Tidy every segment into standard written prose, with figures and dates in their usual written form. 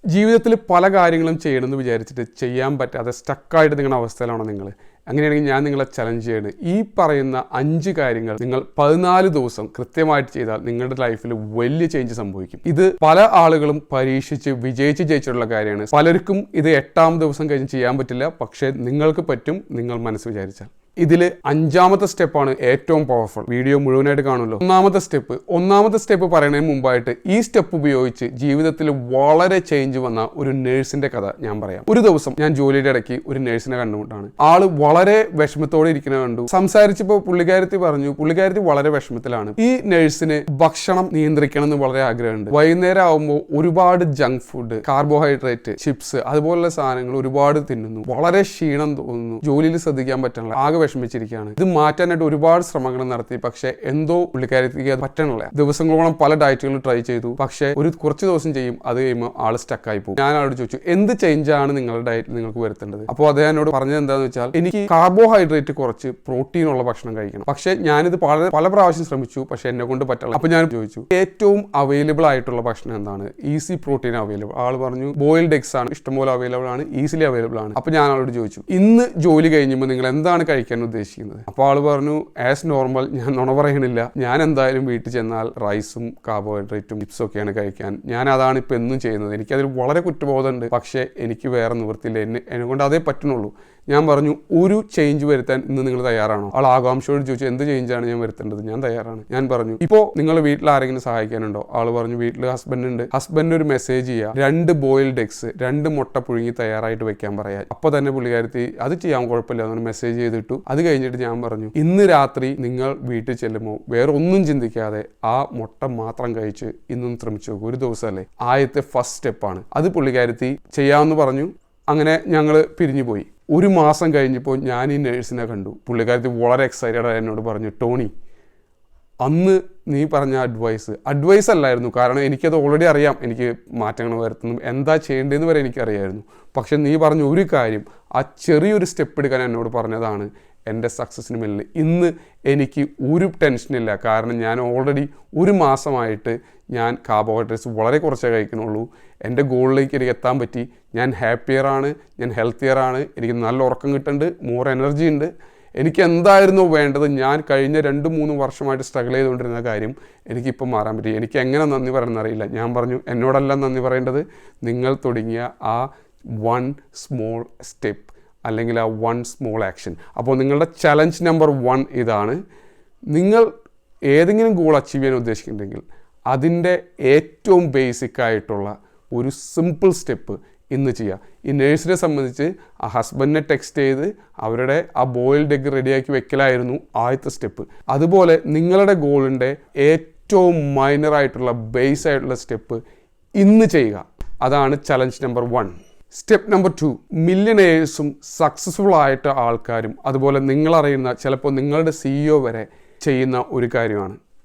ജീവിതത്തിൽ പല കാര്യങ്ങളും ചെയ്യണമെന്ന് വിചാരിച്ചിട്ട് ചെയ്യാൻ പറ്റാതെ സ്റ്റക്കായിട്ട് നിങ്ങളുടെ അവസ്ഥയിലാണോ നിങ്ങൾ? അങ്ങനെയാണെങ്കിൽ ഞാൻ നിങ്ങളെ ചലഞ്ച് ചെയ്യണം. ഈ പറയുന്ന 5 കാര്യങ്ങൾ നിങ്ങൾ 14 ദിവസം കൃത്യമായിട്ട് ചെയ്താൽ നിങ്ങളുടെ ലൈഫിൽ വലിയ ചേഞ്ച് സംഭവിക്കും. ഇത് പല ആളുകളും പരീക്ഷിച്ച് വിജയിച്ച് ജയിച്ചിട്ടുള്ള കാര്യമാണ്. പലർക്കും ഇത് 8ാം ദിവസം കഴിഞ്ഞ് ചെയ്യാൻ പറ്റില്ല. പക്ഷേ നിങ്ങൾക്ക് പറ്റും, നിങ്ങൾ മനസ്സ് വിചാരിച്ചാൽ. ഇതിൽ 5ാമത്തെ സ്റ്റെപ്പാണ് ഏറ്റവും പവർഫുൾ. വീഡിയോ മുഴുവനായിട്ട് കാണുമല്ലോ. ഒന്നാമത്തെ സ്റ്റെപ്പ് പറയുന്നതിന് മുമ്പായിട്ട് ഈ സ്റ്റെപ്പ് ഉപയോഗിച്ച് ജീവിതത്തിൽ വളരെ ചേഞ്ച് വന്ന ഒരു നേഴ്സിന്റെ കഥ ഞാൻ പറയാം. ഒരു ദിവസം ഞാൻ ജോലിയുടെ ഇടയ്ക്ക് ഒരു നേഴ്സിനെ കണ്ടുകൊണ്ടാണ്. ആള് വളരെ വിഷമത്തോടെ ഇരിക്കുന്ന കണ്ടു. സംസാരിച്ചപ്പോൾ പുള്ളിക്കാരത്തി പറഞ്ഞു, പുള്ളിക്കാരത്തി വളരെ വിഷമത്തിലാണ്. ഈ നേഴ്സിന് ഭക്ഷണം നിയന്ത്രിക്കണം എന്ന് വളരെ ആഗ്രഹമുണ്ട്. വൈകുന്നേരം ആകുമ്പോൾ ഒരുപാട് ജങ്ക് ഫുഡ്, കാർബോഹൈഡ്രേറ്റ്, ചിപ്സ് അതുപോലുള്ള സാധനങ്ങൾ ഒരുപാട് തിന്നുന്നു. വളരെ ക്ഷീണം തോന്നുന്നു. ജോലിയിൽ ശ്രദ്ധിക്കാൻ പറ്റണില്ല. ആകെ വിഷമിച്ചിരിക്കുകയാണ്. ഇത് മാറ്റാനായിട്ട് ഒരുപാട് ശ്രമങ്ങൾ നടത്തി. പക്ഷെ എന്തോ പുള്ളിക്കാരത്തിക്ക് അത് പറ്റണില്ല. ദിവസങ്ങളോളം പല ഡയറ്റുകൾ ട്രൈ ചെയ്തു. പക്ഷെ കുറച്ച് ദിവസം ചെയ്യും, അത് കഴിയുമ്പോൾ ആള് സ്റ്റക്കായി പോകും. ഞാൻ ആളോട് ചോദിച്ചു, എന്ത് ചേഞ്ച് ആണ് നിങ്ങളുടെ ഡയറ്റിൽ നിങ്ങൾക്ക് വരുത്തേണ്ടത്? അപ്പോൾ അദ്ദേഹം എന്നോട് പറഞ്ഞത് എന്താണെന്ന് വെച്ചാൽ, എനിക്ക് കാർബോഹൈഡ്രേറ്റ് കുറച്ച് പ്രോട്ടീൻ ഉള്ള ഭക്ഷണം കഴിക്കണം. പക്ഷെ ഞാനിത് പല പ്രാവശ്യം ശ്രമിച്ചു, പക്ഷെ എന്നെ കൊണ്ട് പറ്റില്ല. അപ്പൊ ഞാൻ ചോദിച്ചു, ഏറ്റവും അവൈലബിൾ ആയിട്ടുള്ള ഭക്ഷണം എന്താണ്? Easy protein available. ആൾ പറഞ്ഞു, ബോയിൽഡ് എഗ്സ് ആണ്, ഇഷ്ടംപോലെ അവൈലബിൾ ആണ്, ഈസിലി അവൈലബിൾ ആണ്. അപ്പൊ ഞാൻ ആളോട് ചോദിച്ചു, ഇന്ന് ജോലി കഴിഞ്ഞപ്പോൾ നിങ്ങൾ എന്താണ് കഴിക്കാൻ ഉദ്ദേശിക്കുന്നത്? അപ്പോൾ ആള് പറഞ്ഞു, ആസ് നോർമൽ, ഞാൻ നുണ പറയണില്ല, ഞാൻ എന്തായാലും വീട്ടിൽ ചെന്നാൽ റൈസും കാർബോഹൈഡ്രേറ്റും ചിപ്സും ഒക്കെയാണ് കഴിക്കാൻ. ഞാൻ അതാണ് ഇപ്പം എന്നും ചെയ്യുന്നത്. എനിക്കതിൽ വളരെ കുറ്റബോധമുണ്ട്. പക്ഷേ എനിക്ക് വേറെ നിവൃത്തിയില്ല. എന്നെ കൊണ്ട് അതേ പറ്റുന്നുള്ളൂ. ഞാൻ പറഞ്ഞു, ഒരു ചേഞ്ച് വരുത്താൻ ഇന്ന് നിങ്ങൾ തയ്യാറാണോ? ആൾ ആകാംക്ഷയോട് ചോദിച്ചു, എന്ത് ചേഞ്ചാണ് ഞാൻ വരുത്തേണ്ടത്? ഞാൻ തയ്യാറാണ്. ഞാൻ പറഞ്ഞു, ഇപ്പോൾ നിങ്ങൾ വീട്ടിൽ ആരെങ്കിലും സഹായിക്കാനുണ്ടോ? ആൾ പറഞ്ഞു, വീട്ടിൽ ഹസ്ബൻഡ് ഉണ്ട്. ഹസ്ബൻഡ് ഒരു മെസ്സേജ് ചെയ്യുക, 2 ബോയിൽഡ് എഗ്സ്, 2 മുട്ട പുഴുങ്ങി തയ്യാറായിട്ട് വെക്കാൻ പറയാം. അപ്പോൾ തന്നെ പുള്ളിക്കാരത്തി അത് ചെയ്യാൻ കുഴപ്പമില്ല എന്ന് മെസ്സേജ് ചെയ്തിട്ടു. അത് കഴിഞ്ഞിട്ട് ഞാൻ പറഞ്ഞു, ഇന്ന് രാത്രി നിങ്ങൾ വീട്ടിൽ ചെല്ലുമ്പോൾ വേറെ ഒന്നും ചിന്തിക്കാതെ ആ മുട്ട മാത്രം കഴിച്ച് ഇന്നും ശ്രമിച്ചു നോക്കും. ഒരു ദിവസമല്ലേ? ആദ്യത്തെ ഫസ്റ്റ് സ്റ്റെപ്പാണ് അത്. പുള്ളിക്കാരത്തി ചെയ്യാമെന്ന് പറഞ്ഞു. അങ്ങനെ ഞങ്ങൾ പിരിഞ്ഞു പോയി. 1 മാസം കഴിഞ്ഞപ്പോൾ ഞാൻ ഈ നേഴ്സിനെ കണ്ടു. പുള്ളിക്കാരത്തി വളരെ എക്സൈറ്റഡ് ആയി എന്നോട് പറഞ്ഞു, ടോണി, അന്ന് നീ പറഞ്ഞ അഡ്വൈസ് അല്ലായിരുന്നു. കാരണം എനിക്കത് ഓൾറെഡി അറിയാം, എനിക്ക് മാറ്റങ്ങൾ വരുത്തുന്നു, എന്താ ചെയ്യേണ്ടതെന്ന് വരെ എനിക്കറിയായിരുന്നു. പക്ഷെ നീ പറഞ്ഞ ഒരു കാര്യം, ആ ചെറിയൊരു സ്റ്റെപ്പ് എടുക്കാൻ എന്നോട് പറഞ്ഞതാണ് എൻ്റെ സക്സസ്സിന് മുന്നിൽ. ഇന്ന് എനിക്ക് ഒരു ടെൻഷനില്ല. കാരണം ഞാൻ ഓൾറെഡി 1 മാസമായിട്ട് ഞാൻ കാർബോഹൈഡ്രേറ്റ്സ് വളരെ കുറച്ചേ കഴിക്കുന്നുള്ളൂ. എൻ്റെ ഗോളിലേക്ക് എനിക്ക് എത്താൻ പറ്റി. ഞാൻ ഹാപ്പിയറാണ്, ഞാൻ ഹെൽത്തിയറാണ്, എനിക്ക് നല്ല ഉറക്കം കിട്ടുന്നുണ്ട്, മോർ എനർജി ഉണ്ട്. എനിക്ക് എന്തായിരുന്നു വേണ്ടത്? ഞാൻ കഴിഞ്ഞ 2-3 വർഷമായിട്ട് സ്ട്രഗിൾ ചെയ്തുകൊണ്ടിരുന്ന കാര്യം എനിക്കിപ്പം മാറാൻ പറ്റി. എനിക്ക് എങ്ങനെ നന്ദി പറയണമെന്നറിയില്ല. ഞാൻ പറഞ്ഞു, എന്നോടല്ല നന്ദി പറയേണ്ടത്, നിങ്ങൾ തുടങ്ങിയ ആ 1 സ്മോൾ സ്റ്റെപ്പ് അല്ലെങ്കിൽ ആ 1 സ്മോൾ ആക്ഷൻ. അപ്പോൾ നിങ്ങളുടെ ചലഞ്ച് നമ്പർ 1 ഇതാണ്. നിങ്ങൾ ഏതെങ്കിലും ഗോൾ അച്ചീവ് ചെയ്യാൻ ഉദ്ദേശിക്കുന്നുണ്ടെങ്കിൽ അതിൻ്റെ ഏറ്റവും ബേസിക് ആയിട്ടുള്ള ഒരു സിമ്പിൾ സ്റ്റെപ്പ് ഇന്ന് ചെയ്യുക. ഈ നേഴ്സിനെ സംബന്ധിച്ച് ആ ഹസ്ബൻഡിനെ ടെക്സ്റ്റ് ചെയ്ത് അവരുടെ ആ ബോയിൽഡ് എഗ് റെഡിയാക്കി വെക്കലായിരുന്നു ആദ്യത്തെ സ്റ്റെപ്പ്. അതുപോലെ നിങ്ങളുടെ ഗോളിൻ്റെ ഏറ്റവും മൈനറായിട്ടുള്ള ബേസ് ആയിട്ടുള്ള സ്റ്റെപ്പ് ഇന്ന് ചെയ്യുക. അതാണ് ചലഞ്ച് നമ്പർ 1. സ്റ്റെപ്പ് നമ്പർ 2, മില്യണേഴ്സും സക്സസ്ഫുൾ ആയിട്ട് ആൾക്കാരും അതുപോലെ നിങ്ങളറിയുന്ന ചിലപ്പോൾ നിങ്ങളുടെ CEO വരെ ചെയ്യുന്ന ഒരു കാര്യമാണ്.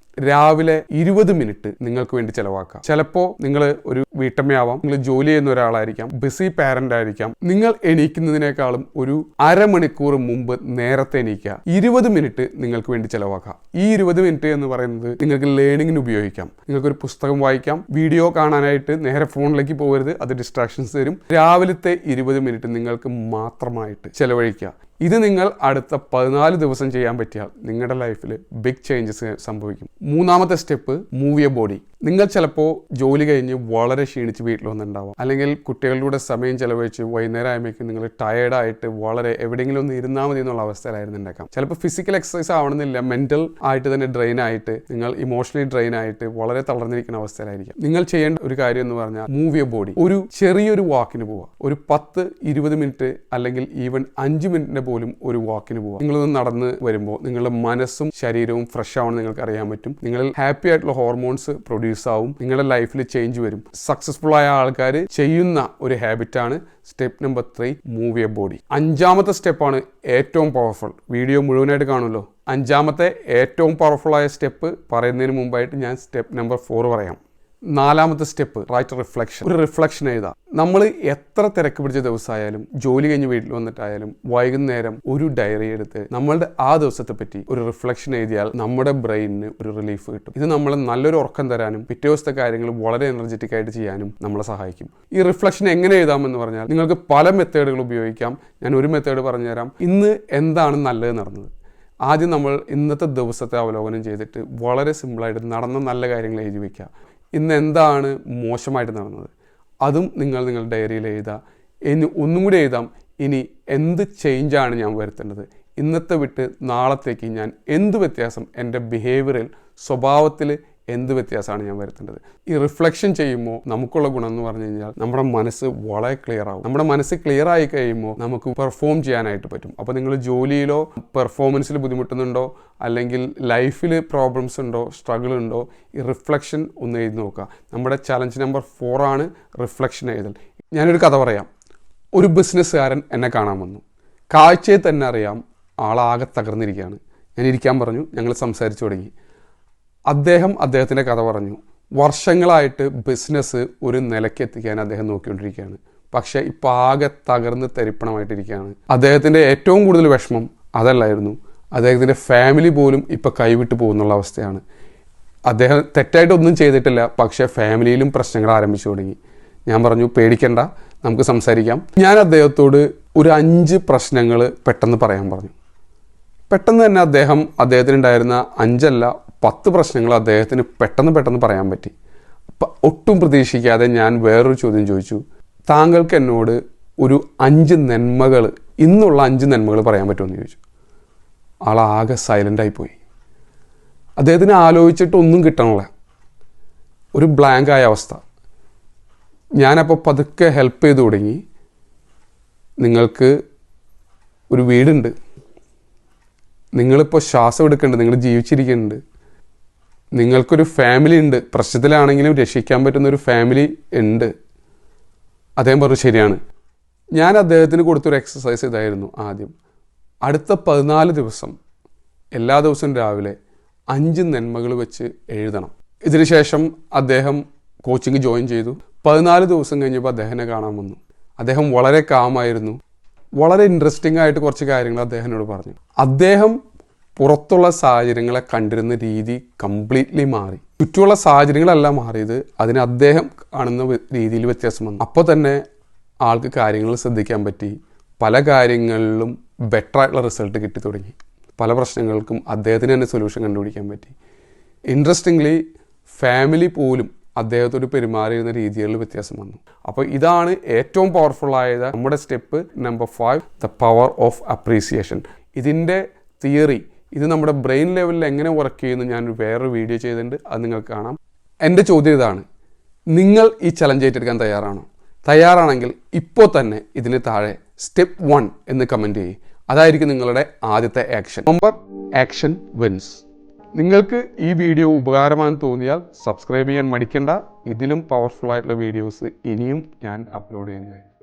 രാവിലെ 20 മിനിറ്റ് നിങ്ങൾക്ക് വേണ്ടി ചിലവാക്കാം. ചിലപ്പോൾ നിങ്ങൾ ഒരു വീട്ടമ്മയാവാം, നിങ്ങൾ ജോലി ചെയ്യുന്ന ഒരാളായിരിക്കാം, ബിസി പാരന്റ് ആയിരിക്കാം. നിങ്ങൾ എണീക്കുന്നതിനേക്കാളും ഒരു അരമണിക്കൂർ മുമ്പ് നേരത്തെ എണീക്കുക. 20 മിനിറ്റ് നിങ്ങൾക്ക് വേണ്ടി ചിലവാക്കാം. ഈ 20 മിനിറ്റ് എന്ന് പറയുന്നത് നിങ്ങൾക്ക് ലേണിങ്ങിന് ഉപയോഗിക്കാം. നിങ്ങൾക്കൊരു പുസ്തകം വായിക്കാം, വീഡിയോ കാണാനായിട്ട് നേരെ ഫോണിലേക്ക് പോകരുത്, അത് ഡിസ്ട്രാക്ഷൻസ് തരും. രാവിലത്തെ 20 മിനിറ്റ് നിങ്ങൾക്ക് മാത്രമായിട്ട് ചിലവഴിക്കുക. ഇത് നിങ്ങൾ അടുത്ത 14 ദിവസം ചെയ്യാൻ പറ്റിയാൽ നിങ്ങളുടെ ലൈഫിൽ ബിഗ് ചേഞ്ചസ് സംഭവിക്കും. 3ാമത്തെ സ്റ്റെപ്പ്, മൂവ് യുവർ ബോഡി. നിങ്ങൾ ചിലപ്പോൾ ജോലി കഴിഞ്ഞ് വളരെ ക്ഷീണിച്ച് വീട്ടിൽ വന്നിട്ടുണ്ടാവാം, അല്ലെങ്കിൽ കുട്ടികളുടെ സമയം ചിലവഴിച്ച് വൈകുന്നേരം ആകുമ്പോഴേക്കും നിങ്ങൾ ടയേർഡായിട്ട് വളരെ എവിടെയെങ്കിലും ഒന്ന് ഇരുന്നാൽ മതി എന്നുള്ള അവസ്ഥയിലായിരുന്നുണ്ടാക്കാം. ചിലപ്പോൾ ഫിസിക്കൽ എക്സസൈസ് ആവണമെന്നില്ല, മെൻ്റൽ ആയിട്ട് തന്നെ ഡ്രെയിൻ ആയിട്ട്, നിങ്ങൾ ഇമോഷണലി ഡ്രെയിൻ ആയിട്ട് വളരെ തളർന്നിരിക്കുന്ന അവസ്ഥയിലായിരിക്കാം. നിങ്ങൾ ചെയ്യേണ്ട ഒരു കാര്യം എന്ന് പറഞ്ഞാൽ മൂവ് യുവർ ബോഡി. ഒരു ചെറിയൊരു വാക്കിന് പോവുക. ഒരു 10-20 മിനിറ്റ് അല്ലെങ്കിൽ ഈവൻ 5 മിനിറ്റിന്റെ പോലും ഒരു വാക്കിന് പോവുക. നിങ്ങളൊന്ന് നടന്ന് വരുമ്പോൾ നിങ്ങളുടെ മനസ്സും ശരീരവും ഫ്രഷ് ആവണമെന്ന് നിങ്ങൾക്ക് അറിയാൻ പറ്റും. നിങ്ങളിൽ ഹാപ്പി ആയിട്ടുള്ള ഹോർമോൺസ് പ്രൊഡ്യൂസ് ആവും. നിങ്ങളുടെ ലൈഫിൽ ചേഞ്ച് വരും. സക്സസ്ഫുൾ ആയ ആൾക്കാർ ചെയ്യുന്ന ഒരു ഹാബിറ്റാണ് step number 3, move your body. 5ാമത്തെ സ്റ്റെപ്പാണ് ഏറ്റവും പവർഫുൾ. വീഡിയോ മുഴുവനായിട്ട് കാണുമല്ലോ. 5ാമത്തെ ഏറ്റവും പവർഫുൾ ആയ സ്റ്റെപ്പ് പറയുന്നതിന് മുമ്പായിട്ട് ഞാൻ സ്റ്റെപ്പ് നമ്പർ 4 പറയാം. നാലാമത്തെ സ്റ്റെപ്പ് റൈറ്റ് റിഫ്ലക്ഷൻ. ഒരു റിഫ്ലക്ഷൻ എഴുതാം. നമ്മൾ എത്ര തിരക്ക് പിടിച്ച ദിവസമായാലും ജോലി കഴിഞ്ഞ് വീട്ടിൽ വന്നിട്ടായാലും വൈകുന്നേരം ഒരു ഡയറി എടുത്ത് നമ്മളുടെ ആ ദിവസത്തെ പറ്റി ഒരു റിഫ്ലക്ഷൻ എഴുതിയാൽ നമ്മുടെ ബ്രെയിനിന് ഒരു റിലീഫ് കിട്ടും. ഇത് നമ്മളെ നല്ലൊരു ഉറക്കം തരാനും പിറ്റേ ദിവസത്തെ കാര്യങ്ങൾ വളരെ എനർജറ്റിക് ആയിട്ട് ചെയ്യാനും നമ്മളെ സഹായിക്കും. ഈ റിഫ്ലക്ഷൻ എങ്ങനെ എഴുതാമെന്ന് പറഞ്ഞാൽ നിങ്ങൾക്ക് പല മെത്തേഡുകൾ ഉപയോഗിക്കാം. ഞാൻ ഒരു മെത്തേഡ് പറഞ്ഞുതരാം. ഇന്ന് എന്താണ് നല്ലത് നടന്നത്. ആദ്യം നമ്മൾ ഇന്നത്തെ ദിവസത്തെ അവലോകനം ചെയ്തിട്ട് വളരെ സിമ്പിളായിട്ട് നടന്ന നല്ല കാര്യങ്ങൾ എഴുതി വയ്ക്കുക. ഇന്ന് എന്താണ് മോശമായിട്ട് നടന്നത് അതും നിങ്ങളുടെ ഡയറിയിൽ എഴുതാം. ഇനി ഒന്നും കൂടി എഴുതാം, ഇനി എന്ത് ചേഞ്ചാണ് ഞാൻ വരുത്തേണ്ടത്, ഇന്നത്തെ വിട്ട് നാളത്തേക്ക് ഞാൻ എന്ത് വ്യത്യാസം എൻ്റെ ബിഹേവിയറിൽ സ്വഭാവത്തിൽ എന്ത് വ്യത്യാസമാണ് ഞാൻ വരുത്തേണ്ടത്. ഈ റിഫ്ലക്ഷൻ ചെയ്യുമ്പോൾ നമുക്കുള്ള ഗുണം എന്ന് പറഞ്ഞു കഴിഞ്ഞാൽ നമ്മുടെ മനസ്സ് വളരെ ക്ലിയർ ആവും. നമ്മുടെ മനസ്സ് ക്ലിയർ ആയി കഴിയുമ്പോൾ നമുക്ക് പെർഫോം ചെയ്യാനായിട്ട് പറ്റും. അപ്പോൾ നിങ്ങൾ ജോലിയിലോ പെർഫോമൻസിൽ ബുദ്ധിമുട്ടുന്നുണ്ടോ അല്ലെങ്കിൽ ലൈഫിൽ പ്രോബ്ലംസ് ഉണ്ടോ സ്ട്രഗിൾ ഉണ്ടോ, ഈ റിഫ്ലക്ഷൻ ഒന്ന് എഴുതി നോക്കുക. നമ്മുടെ ചലഞ്ച് നമ്പർ 4 ആണ് റിഫ്ലക്ഷൻ എഴുതൽ. ഞാനൊരു കഥ പറയാം. ഒരു ബിസിനസ്സുകാരൻ എന്നെ കാണാൻ വന്നു. കാഴ്ചയെ തന്നെ അറിയാം ആളാകെ തകർന്നിരിക്കുകയാണ്. ഞാൻ ഇരിക്കാൻ പറഞ്ഞു. ഞങ്ങൾ സംസാരിച്ചു തുടങ്ങി. അദ്ദേഹത്തിൻ്റെ കഥ പറഞ്ഞു. വർഷങ്ങളായിട്ട് ബിസിനസ് ഒരു നിലയ്ക്ക് എത്തിക്കാൻ അദ്ദേഹം നോക്കിക്കൊണ്ടിരിക്കുകയാണ്. പക്ഷേ ഇപ്പോൾ ആകെ തകർന്ന് തരിപ്പണമായിട്ടിരിക്കുകയാണ്. അദ്ദേഹത്തിൻ്റെ ഏറ്റവും കൂടുതൽ വിഷമം അതല്ലായിരുന്നു, അദ്ദേഹത്തിൻ്റെ ഫാമിലി പോലും ഇപ്പോൾ കൈവിട്ട് പോകുന്നുള്ള അവസ്ഥയാണ്. അദ്ദേഹം തെറ്റായിട്ടൊന്നും ചെയ്തിട്ടില്ല, പക്ഷേ ഫാമിലിയിലും പ്രശ്നങ്ങൾ ആരംഭിച്ചു തുടങ്ങി. ഞാൻ പറഞ്ഞു പേടിക്കണ്ട, നമുക്ക് സംസാരിക്കാം. ഞാൻ അദ്ദേഹത്തോട് ഒരു 5 പ്രശ്നങ്ങൾ പെട്ടെന്ന് പറയാൻ പറഞ്ഞു. പെട്ടെന്ന് തന്നെ അദ്ദേഹത്തിനുണ്ടായിരുന്ന 5 അല്ല 10 പ്രശ്നങ്ങൾ അദ്ദേഹത്തിന് പെട്ടെന്ന് പറയാൻ പറ്റി. ഒട്ടും പ്രതീക്ഷിക്കാതെ ഞാൻ വേറൊരു ചോദ്യം ചോദിച്ചു. താങ്കൾക്ക് എന്നോട് ഒരു 5 നന്മകൾ, ഇന്നുള്ള 5 നന്മകൾ പറയാൻ പറ്റുമെന്ന് ചോദിച്ചു. ആളാകെ സൈലൻ്റായി പോയി. അദ്ദേഹത്തിന് ആലോചിച്ചിട്ടൊന്നും കിട്ടണില്ല, ഒരു ബ്ലാങ്ക് ആയ അവസ്ഥ. ഞാനപ്പോൾ പതുക്കെ ഹെൽപ്പ് ചെയ്ത് തുടങ്ങി. നിങ്ങൾക്ക് ഒരു വീടുണ്ട്, നിങ്ങളിപ്പോൾ ശ്വാസം എടുക്കുന്നുണ്ട്, നിങ്ങൾ ജീവിച്ചിരിക്കുന്നുണ്ട്, നിങ്ങൾക്കൊരു ഫാമിലി ഉണ്ട്, പ്രശ്നത്തിലാണെങ്കിലും രക്ഷിക്കാൻ പറ്റുന്നൊരു ഫാമിലി ഉണ്ട്. അദ്ദേഹം പറഞ്ഞു ശരിയാണ്. ഞാൻ അദ്ദേഹത്തിന് കൊടുത്തൊരു എക്സസൈസ് ഇതായിരുന്നു. ആദ്യം അടുത്ത 14 ദിവസം എല്ലാ ദിവസവും രാവിലെ 5 നന്മകൾ വെച്ച് എഴുതണം. ഇതിനുശേഷം അദ്ദേഹം കോച്ചിങ് ജോയിൻ ചെയ്തു. 14 ദിവസം കഴിഞ്ഞപ്പോൾ അദ്ദേഹത്തിനെ കാണാൻ വന്നു. അദ്ദേഹം വളരെ കാമായിരുന്നു. വളരെ ഇൻട്രസ്റ്റിംഗ് ആയിട്ട് കുറച്ച് കാര്യങ്ങൾ അദ്ദേഹത്തിനോട് പറഞ്ഞു. അദ്ദേഹം പുറത്തുള്ള സാഹചര്യങ്ങളെ കണ്ടിരുന്ന രീതി കംപ്ലീറ്റ്ലി മാറി. ചുറ്റുമുള്ള സാഹചര്യങ്ങളല്ല മാറിയത്, അതിന് അദ്ദേഹം കാണുന്ന രീതിയിൽ വ്യത്യാസം വന്നു. അപ്പോൾ തന്നെ ആൾക്ക് കാര്യങ്ങൾ ശ്രദ്ധിക്കാൻ പറ്റി. പല കാര്യങ്ങളിലും ബെറ്റർ ആയിട്ടുള്ള റിസൾട്ട് കിട്ടി തുടങ്ങി. പല പ്രശ്നങ്ങൾക്കും അദ്ദേഹത്തിന് തന്നെ സൊല്യൂഷൻ കണ്ടുപിടിക്കാൻ പറ്റി. ഇൻട്രസ്റ്റിംഗ്ലി ഫാമിലി പോലും അദ്ദേഹത്തോട് പെരുമാറിയിരുന്ന രീതികളിൽ വ്യത്യാസം വന്നു. അപ്പോൾ ഇതാണ് ഏറ്റവും പവർഫുള്ളായത് നമ്മുടെ step number 5, the power of appreciation. ഇതിൻ്റെ തിയറി, ഇത് നമ്മുടെ ബ്രെയിൻ ലെവലിൽ എങ്ങനെ വർക്ക് ചെയ്യുന്നു ഞാനൊരു വേറൊരു വീഡിയോ ചെയ്തിട്ടുണ്ട്, അത് നിങ്ങൾക്ക് കാണാം. എൻ്റെ ചോദ്യം ഇതാണ്, നിങ്ങൾ ഈ ചലഞ്ച് ഏറ്റെടുക്കാൻ തയ്യാറാണോ? തയ്യാറാണെങ്കിൽ ഇപ്പോൾ തന്നെ ഇതിന് താഴെ സ്റ്റെപ്പ് 1 എന്ന് കമൻറ്റ് ചെയ്യും. അതായിരിക്കും നിങ്ങളുടെ ആദ്യത്തെ ആക്ഷൻ. Number action wins. നിങ്ങൾക്ക് ഈ വീഡിയോ ഉപകാരമാണെന്ന് തോന്നിയാൽ സബ്സ്ക്രൈബ് ചെയ്യാൻ മടിക്കണ്ട. ഇതിലും പവർഫുൾ ആയിട്ടുള്ള വീഡിയോസ് ഇനിയും ഞാൻ അപ്ലോഡ് ചെയ്യുന്നതായിരിക്കും.